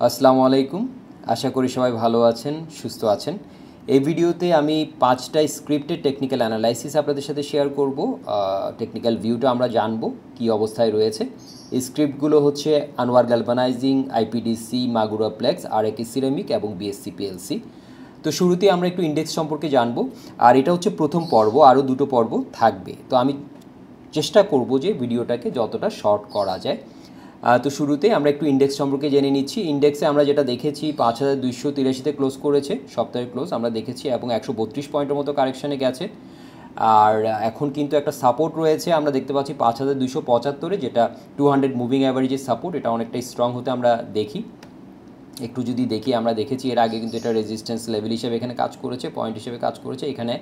আসসালামু আলাইকুম। আশা করি সবাই ভালো আছেন, সুস্থ আছেন। এই ভিডিওতে আমি ৫টা স্ক্রিপ্টের টেকনিক্যাল অ্যানালাইসিস আপনাদের সাথে শেয়ার করব। টেকনিক্যাল ভিউটা আমরা জানব কী অবস্থায় রয়েছে। এই স্ক্রিপ্টগুলো হচ্ছে Anwar Galvanizing, IPDC, Magura Plex, RAK Ceramic এবং বিএসসি পিএলসি। তো শুরুতেই আমরা একটু ইন্ডেক্স সম্পর্কে জানব। আর এটা হচ্ছে প্রথম পর্ব, আরও দুটো পর্ব থাকবে। তো আমি চেষ্টা করব যে ভিডিওটাকে যতটা শর্ট করা যায়। তো শুরুতে আমরা একটু ইন্ডেক্স সম্পর্কে জেনে নিচ্ছি। ইন্ডেক্সে আমরা যেটা দেখেছি 5283-তে ক্লোজ করেছে, সপ্তাহের ক্লোজ আমরা দেখেছি, এবং 132 পয়েন্টের মতো কারেকশানে গেছে। আর এখন কিন্তু একটা সাপোর্ট রয়েছে, আমরা দেখতে পাচ্ছি 5275-এ, যেটা 200 মুভিং অ্যাভারেজের সাপোর্ট। এটা অনেকটাই স্ট্রং হতে আমরা দেখি। একটু যদি দেখি, আমরা দেখেছি এর আগে কিন্তু এটা রেজিস্ট্যান্স লেভেল হিসেবে এখানে কাজ করেছে, পয়েন্ট হিসেবে কাজ করেছে। এখানে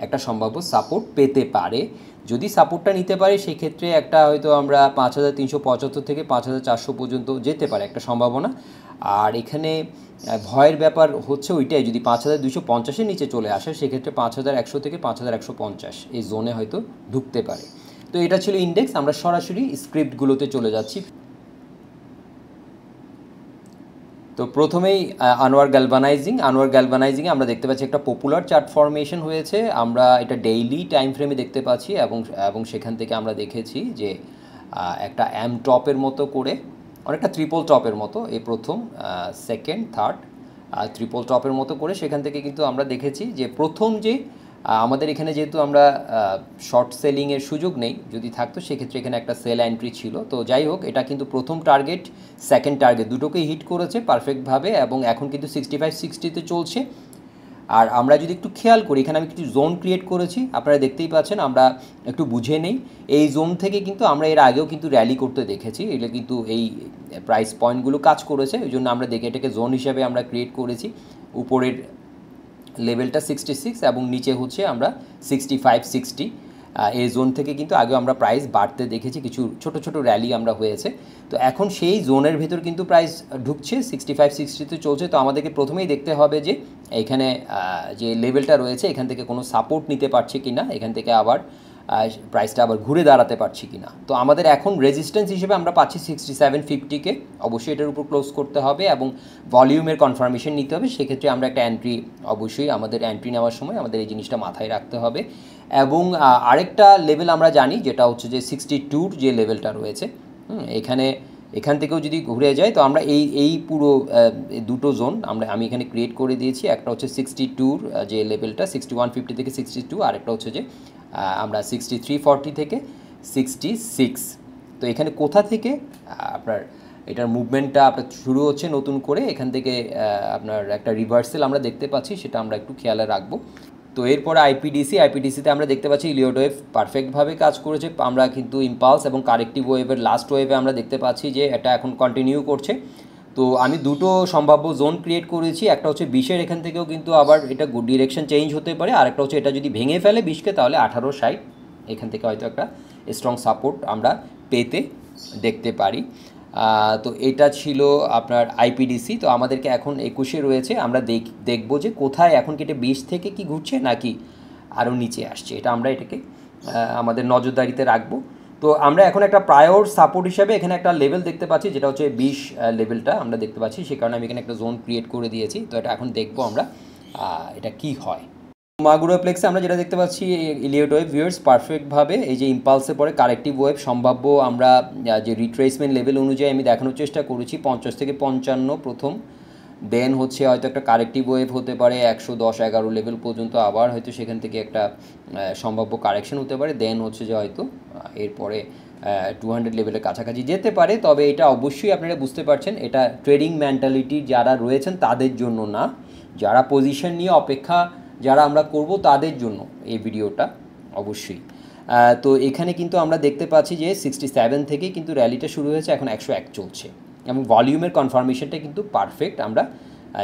একটা সম্ভাব্য সাপোর্ট পেতে পারে। যদি সাপোর্টটা নিতে পারে সেক্ষেত্রে একটা হয়তো আমরা 5375 থেকে 5400 পর্যন্ত যেতে পারে একটা সম্ভাবনা। আর এখানে ভয়ের ব্যাপার হচ্ছে ওইটাই, যদি 5250-এর নিচে চলে আসে সেক্ষেত্রে 5100 থেকে 5150 এই জোনে হয়তো ঢুকতে পারে। তো এটা ছিল ইন্ডেক্স। আমরা সরাসরি স্ক্রিপ্টগুলোতে চলে যাচ্ছি। তো প্রথমেই আনোয়ার গ্যালভানাইজিংয়ে আমরা দেখতে পাচ্ছি একটা পপুলার চার্ট ফরমেশন হয়েছে। আমরা এটা ডেইলি টাইম ফ্রেমে দেখতে পাচ্ছি, এবং সেখান থেকে আমরা দেখেছি যে একটা এম টপের মতো করে, অনেকটা ট্রিপল টপের মতো, এই প্রথম, সেকেন্ড, থার্ড, ট্রিপল টপের মতো করে সেখান থেকে কিন্তু আমরা দেখেছি যে প্রথম যে আমাদের এখানে যেহেতু আমরা শর্ট সেলিংয়ের সুযোগ নেই, যদি থাকতো সেক্ষেত্রে এখানে একটা সেল এন্ট্রি ছিল। তো যাই হোক, এটা কিন্তু প্রথম টার্গেট, সেকেন্ড টার্গেট দুটোকেই হিট করেছে পারফেক্টভাবে, এবং এখন কিন্তু 65-60-তে চলছে। আর আমরা যদি একটু খেয়াল করি, এখানে আমি কিছু জোন ক্রিয়েট করেছি, আপনারা দেখতেই পাচ্ছেন। আমরা একটু বুঝে নেই, এই জোন থেকে কিন্তু আমরা এর আগেও কিন্তু র্যালি করতে দেখেছি। এটা কিন্তু এই প্রাইস পয়েন্টগুলো কাজ করেছে, ওই জন্য আমরা দেখে এটাকে জোন হিসাবে আমরা ক্রিয়েট করেছি। উপরের লেভেলটা 66 এবং নিচে হচ্ছে আমরা 65-60। এই জোন থেকে কিন্তু আগেও আমরা প্রাইস বাড়তে দেখেছি, কিছু ছোট ছোট র্যালি আমরা হয়েছে। তো এখন সেই জোনের ভেতর কিন্তু প্রাইস ঢুকছে, 65-60-তে চলছে। তো আমাদেরকে প্রথমেই দেখতে হবে যে এখানে যে লেভেলটা রয়েছে এখান থেকে কোনো সাপোর্ট নিতে পারছে কি না, এখান থেকে আবার প্রাইসটা আবার ঘুরে দাঁড়াতে পারছি কি না। তো আমাদের এখন রেজিস্ট্যান্স হিসেবে আমরা পাচ্ছি 6750-কে, অবশ্যই এটার উপর ক্লোজ করতে হবে এবং ভলিউমের কনফার্মেশন নিতে হবে। সেক্ষেত্রে আমরা একটা এন্ট্রি, অবশ্যই আমাদের এন্ট্রি নেওয়ার সময় আমাদের এই জিনিসটা মাথায় রাখতে হবে। এবং আরেকটা লেভেল আমরা জানি, যেটা হচ্ছে যে 62 যে লেভেলটা রয়েছে, এখান থেকেও যদি ঘুরে যায় তো আমরা এই পুরো দুটো জোন আমি এখানে ক্রিয়েট করে দিয়েছি। একটা হচ্ছে 62 যে লেভেলটা, 6150 থেকে 62, আরেকটা হচ্ছে যে আমরা 6340 থেকে 66। তো এখানে কোথা থেকে আপনার এটার মুভমেন্টটা আপনার শুরু হচ্ছে নতুন করে, এখান থেকে আপনার একটা রিভার্সেল আমরা দেখতে পাচ্ছি, সেটা আমরা একটু খেয়ালে রাখবো। তো এরপরে আইপিডিসিতে আমরা দেখতে পাচ্ছি ইলিয়ট ওয়েভ পারফেক্টভাবে কাজ করেছে। আমরা কিন্তু ইম্পালস এবং কারেক্টিভ ওয়েভের লাস্ট ওয়েভে আমরা দেখতে পাচ্ছি যে এটা এখন কন্টিনিউ করছে। তো আমি দুটো সম্ভাব্য জোন ক্রিয়েট করেছি, একটা হচ্ছে 20-এর, এখান থেকেও কিন্তু আবার এটা ডিরেকশন চেঞ্জ হতে পারে। আরেকটা হচ্ছে এটা যদি ভেঙে ফেলে 20-কে, তাহলে 1860 এখান থেকে হয়তো একটা স্ট্রং সাপোর্ট আমরা পেতে দেখতে পারি। তো এটা ছিল আপনার আইপিডিসি। তো আমাদেরকে এখন 21-এ রয়েছে, আমরা দেখব যে কোথায় এখন কেটে 20 থেকে কি ঘুরছে নাকি আরও নিচে আসছে। এটা আমরা এটাকে আমাদের নজরদারিতে রাখবো। তো আমরা এখন একটা প্রায়র সাপোর্ট হিসাবে এখানে একটা লেভেল দেখতে পাচ্ছি, যেটা হচ্ছে 20 লেভেলটা আমরা দেখতে পাচ্ছি, সে কারণে আমি এখানে একটা জোন ক্রিয়েট করে দিয়েছি। তো এটা এখন দেখবো আমরা এটা কি হয়। মাগুরা প্লেক্সে আমরা যেটা দেখতে পাচ্ছি, ইলিয়ট ওয়েভ ভিউয়ার্স পারফেক্টভাবে এই যে ইম্পালসের পরে কারেক্টিভ ওয়েভ সম্ভাব্য, আমরা যে রিট্রেসমেন্ট লেভেল অনুযায়ী আমি দেখানোর চেষ্টা করেছি 50 থেকে 55 প্রথম, দেন হচ্ছে হয়তো একটা কারেক্টিভ ওয়েভ হতে পারে 110-11 লেভেল পর্যন্ত, আবার হয়তো সেখান থেকে একটা সম্ভাব্য কারেকশন হতে পারে, দেন হচ্ছে যে হয়তো এরপরে 200 লেভেলের কাছাকাছি যেতে পারে। তবে এটা অবশ্যই আপনারা বুঝতে পারছেন, এটা ট্রেডিং মেন্টালিটি যারা রয়েছেন তাদের জন্য না, যারা পজিশন নিয়ে অপেক্ষা যারা আমরা করব তাদের জন্য এই ভিডিওটা অবশ্যই। তো এখানে কিন্তু আমরা দেখতে পাচ্ছি যে 67 থেকে কিন্তু র্যালিটা শুরু হয়েছে, এখন 101 চলছে, এবং ভলিউমের কনফার্মেশনটা কিন্তু পারফেক্ট আমরা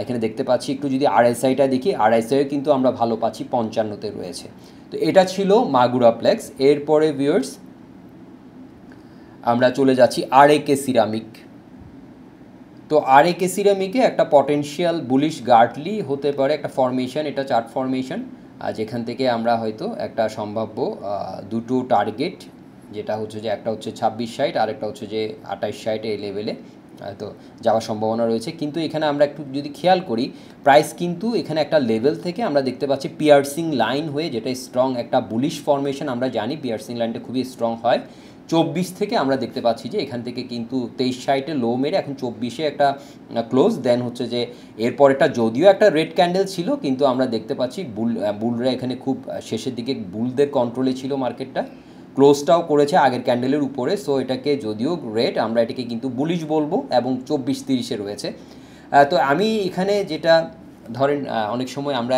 এখানে দেখতে পাচ্ছি। একটু যদি আরএসআইটা দেখি, আরএসআইও কিন্তু আমরা ভালো পাচ্ছি, 55-তে রয়েছে। তো এটা ছিল মাগুরা প্লেক্স। এরপরে ভিউয়ার্স আমরা চলে যাচ্ছি আরএকে সিরামিক। তো আরএকে সিরামিকে একটা পটেনশিয়াল বুলিশ গার্টলি হতে পারে একটা ফরমেশন, এটা চার্ট ফরমেশন, যেখান থেকে আমরা হয়তো একটা সম্ভাব্য দুটো টার্গেট, যেটা হচ্ছে যে একটা হচ্ছে 2660 আর একটা হচ্ছে যে 2860 এই লেভেলে তো যাওয়ার সম্ভাবনা রয়েছে। কিন্তু এখানে আমরা একটু যদি খেয়াল করি প্রাইস কিন্তু এখানে একটা লেভেল থেকে আমরা দেখতে পাচ্ছি পিয়ার্সিং লাইন হয়ে, যেটা স্ট্রং একটা বুলিশ ফরমেশন, আমরা জানি পিয়ার্সিং লাইনটা খুবই স্ট্রং হয় 24 থেকে। আমরা দেখতে পাচ্ছি যে এখান থেকে কিন্তু 2360-এ লো মেরে এখন 24-এ একটা ক্লোজ, দেন হচ্ছে যে এরপর একটা যদিও একটা রেড ক্যান্ডেল ছিল, কিন্তু আমরা দেখতে পাচ্ছি বুলরা এখানে খুব শেষের দিকে বুলদের কন্ট্রোলে ছিল মার্কেটটা, ক্লোজটাও করেছে আগের ক্যান্ডেলের উপরে। সো এটাকে যদিও রেড, আমরা এটাকে কিন্তু বুলিশ বলবো এবং 24-30-এ রয়েছে। তো আমি এখানে যেটা ধরেন অনেক সময় আমরা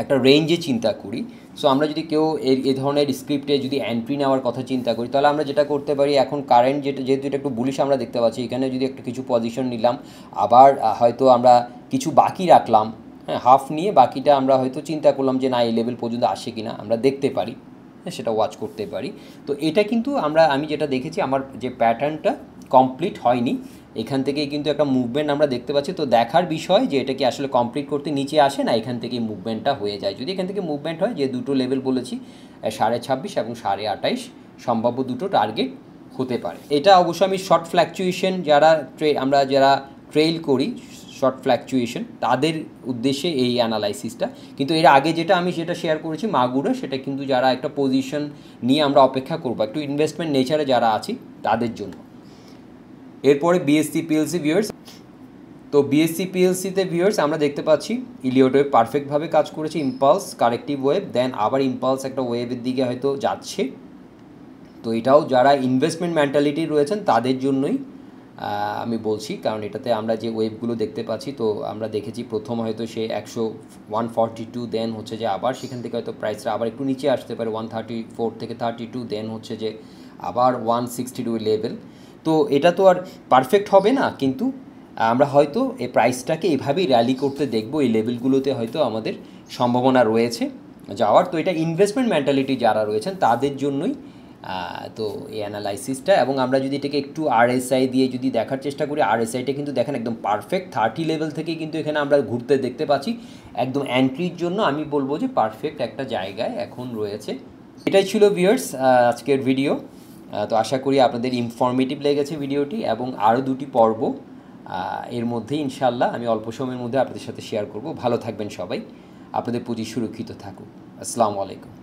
একটা রেঞ্জে চিন্তা করি। সো আমরা যদি কেউ এই ধরনের স্ক্রিপ্টে যদি এন্ট্রি নেওয়ার কথা চিন্তা করি, তাহলে আমরা যেটা করতে পারি, এখন কারেন্ট যেহেতু এটা একটু বুলিশ আমরা দেখতে পাচ্ছি, এখানে যদি একটু কিছু পজিশন নিলাম, আবার হয়তো আমরা কিছু বাকি রাখলাম, হ্যাঁ, হাফ নিয়ে বাকিটা আমরা হয়তো চিন্তা করলাম যে না এই লেভেল পর্যন্ত আসে কিনা আমরা দেখতে পারি, সেটা ওয়াচ করতে পারি। তো এটা কিন্তু আমি যেটা দেখেছি, আমার যে প্যাটার্নটা কমপ্লিট হয়নি, এখান থেকেই কিন্তু একটা মুভমেন্ট আমরা দেখতে পাচ্ছি। তো দেখার বিষয় যে এটা কি আসলে কমপ্লিট করতে নিচে আসে না এখান থেকেই মুভমেন্টটা হয়ে যায়। যদি এখান থেকে মুভমেন্ট হয়, যে দুটো লেভেল বলেছি 26.5 এবং 28.5 সম্ভাব্য দুটো টার্গেট হতে পারে। এটা অবশ্য আমি শর্ট ফ্ল্যাকচুয়েশন যারা ট্রেল করি, শর্ট ফ্ল্যাকচুয়েশন, তাদের উদ্দেশ্যে এই অ্যানালাইসিসটা। কিন্তু এর আগে আমি যেটা শেয়ার করেছি মাগুরা, সেটা কিন্তু যারা একটা পজিশন নিয়ে আমরা অপেক্ষা করবো, একটু ইনভেস্টমেন্ট নেচারে যারা আছি তাদের জন্য। এরপরে বিএসসি পিএলসি ভিউয়ার্স। তো বিএসসি পিএলসিতে ভিউয়ার্স আমরা দেখতে পাচ্ছি ইলিয়ট ওয়েভ পারফেক্টভাবে কাজ করেছে, ইম্পালস, কারেক্টিভ ওয়েভ, দেন আবার ইম্পালস একটা ওয়েভের দিকে হয়তো যাচ্ছে। তো এটাও যারা ইনভেস্টমেন্ট মেন্টালিটি রয়েছেন তাদের জন্যই আমি বলছি, কারণ এটাতে আমরা যে ওয়েভগুলো দেখতে পাচ্ছি, তো আমরা দেখেছি প্রথম হয়তো সে 142, দেন হচ্ছে যে আবার সেখান থেকে হয়তো প্রাইসটা আবার একটু নিচে আসতে পারে 134 থেকে 32, দেন হচ্ছে যে আবার 162 লেভেল। তো এটা তো আর পারফেক্ট হবে না, কিন্তু আমরা হয়তো এই প্রাইসটাকে এভাবেই র্যালি করতে দেখব, এই লেভেলগুলোতে হয়তো আমাদের সম্ভাবনা রয়েছে যাওয়ার। তো এটা ইনভেস্টমেন্ট মেন্টালিটি যারা রয়েছেন তাদের জন্যই তো এই অ্যানালাইসিসটা। এবং আমরা যদি এটাকে একটু আরএসআই দিয়ে যদি দেখার চেষ্টা করি, আরএসআইটা কিন্তু দেখেন একদম পারফেক্ট 30 লেভেল থেকেই কিন্তু এখানে আমরা ঘুরতে দেখতে পাচ্ছি, একদম এন্ট্রির জন্য আমি বলবো যে পারফেক্ট একটা জায়গায় এখন রয়েছে। এটাই ছিল ভিউয়ার্স আজকের ভিডিও। তো আশা করি আপনাদের ইনফরমেটিভ লেগেছে ভিডিওটি, এবং আরও দুটি পর্ব এর মধ্যে ইনশাল্লাহ আমি অল্প সময়ের মধ্যে আপনাদের সাথে শেয়ার করব। ভালো থাকবেন সবাই, আপনাদের পুঁজি সুরক্ষিত থাকুক। আসসালামু আলাইকুম।